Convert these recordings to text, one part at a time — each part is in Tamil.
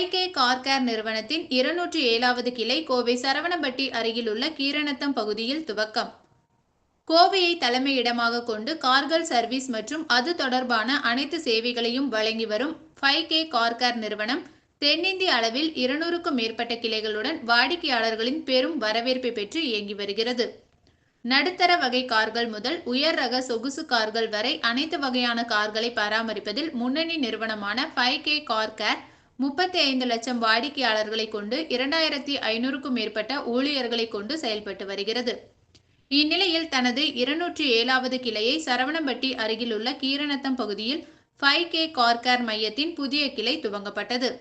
5K கார் கேர் நிறுவனத்தின் 207வது கிளை கோவை சரவணம்பட்டி அருகில் உள்ள கீரணத்தம் பகுதியில் துவக்கம். கோவையை தலைமையிடமாக கொண்டு கார்கள் சர்வீஸ் மற்றும் அது தொடர்பான அனைத்து சேவைகளையும் வழங்கி வரும் 5K கார் கேர் நிறுவனம் தென்னிந்திய அளவில் 200க்கும் மேற்பட்ட கிளைகளுடன் வாடிக்கையாளர்களின் பெரும் வரவேற்பை பெற்று இயங்கி வருகிறது. நடுத்தர வகை கார்கள் முதல் உயர் ரக சொகுசு கார்கள் வரை அனைத்து வகையான கார்களை பராமரிப்பதில் முன்னணி நிறுவனமான 5K கார் கேர் 35 லட்சம் வாடிக்கையாளர்களை கொண்டு 2500க்கும் மேற்பட்ட ஊழியர்களை கொண்டு செயல்பட்டு வருகிறது. இந்நிலையில் தனது 207வது கிளையை சரவணம்பட்டி அருகிலுள்ள கீரணத்தம் பகுதியில் 5K கார் கேர் மையத்தின் புதிய கிளை துவங்கப்பட்டது.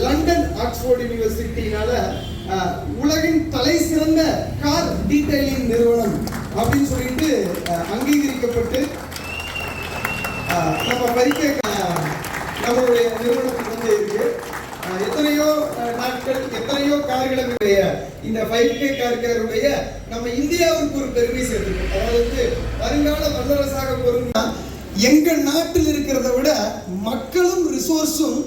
லண்டன் ஆக்ஸ்போர்ட் யூனிவர்சிட்டினால உலகின் தலை சிறந்த கார் டீடைலிங் நிறுவனம் அப்படின்னு சொல்லிட்டு அங்கீகரிக்கப்பட்டு நம்ம படிக்க நம்மளுடைய நிறுவனத்துக்கு வந்து இருக்கு. எத்தனையோ நாட்கள் எத்தனையோ கார்களுடைய இந்த 5K கார்களுடைய நம்ம இந்தியாவுக்கு ஒரு பெருமை சேர்த்துருக்கோம். அதாவது வருங்கால வல்லரசாக பொருந்தா எங்க நாட்டில் இருக்கிறத விட மக்களும் ரிசோர்ஸும்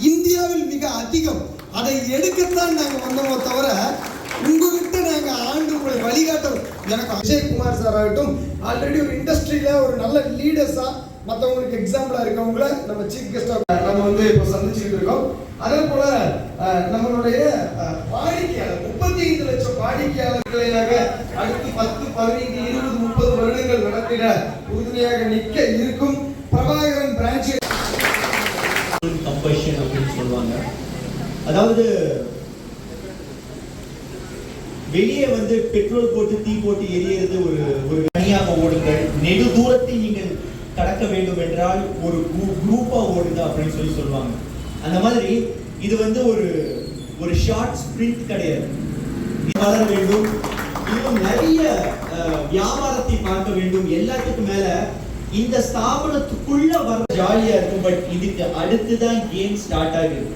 இந்தியாவில் மிக அதிகம். அதை எடுக்கத்தான் நாங்கள் வந்தோமோ தவிர உங்ககிட்ட நாங்கள் ஆண்டு உங்களை வழிகாட்டோம். எனக்கு அஜய்குமார் சார் ஆகட்டும், ஆல்ரெடி ஒரு இண்டஸ்ட்ரியில ஒரு நல்ல லீடர்ஸா மற்றவங்களுக்கு எக்ஸாம்பிளா இருக்கவங்கள நம்ம சீஃப் கெஸ்டா நம்ம வந்து இப்போ சந்திச்சுட்டு இருக்கோம். அதே போல நம்மளுடைய வாடிக்கையாளர் 35 லட்சம் வாடிக்கையாளர்களை நாங்கள் அடுத்து 10, 15, 20, 30 வருடங்கள் நடத்திட உறுதுணையாக நிற்க இருக்கும். பிரபாகரன் பிரான்ச் கம்பஷன் அப்படின்னு சொல்லுவாங்க. அதாவது வெளியே வந்து பெட்ரோல் போட்டு தீ போட்டு எரியறது ஒரு தனியாக ஓடுங்கள். நெடு தூரத்தை நீங்கள் கடக்க வேண்டும் என்றால் ஒரு குரூப்பா ஓடுங்க அப்படின்னு சொல்லுவாங்க. அந்த மாதிரி இது வந்து ஒரு ஷார்ட் ஸ்பிரிண்ட் கிடையாது. வளர வேண்டும், இன்னும் நிறைய வியாபாரத்தை பார்க்க வேண்டும். எல்லாத்துக்கும் மேல இந்த ஸ்தாபனத்துக்குள்ள வர ஜாலியா இருக்கும். பட் இதுக்கு அடுத்துதான் கேம் ஸ்டார்ட் ஆகுது.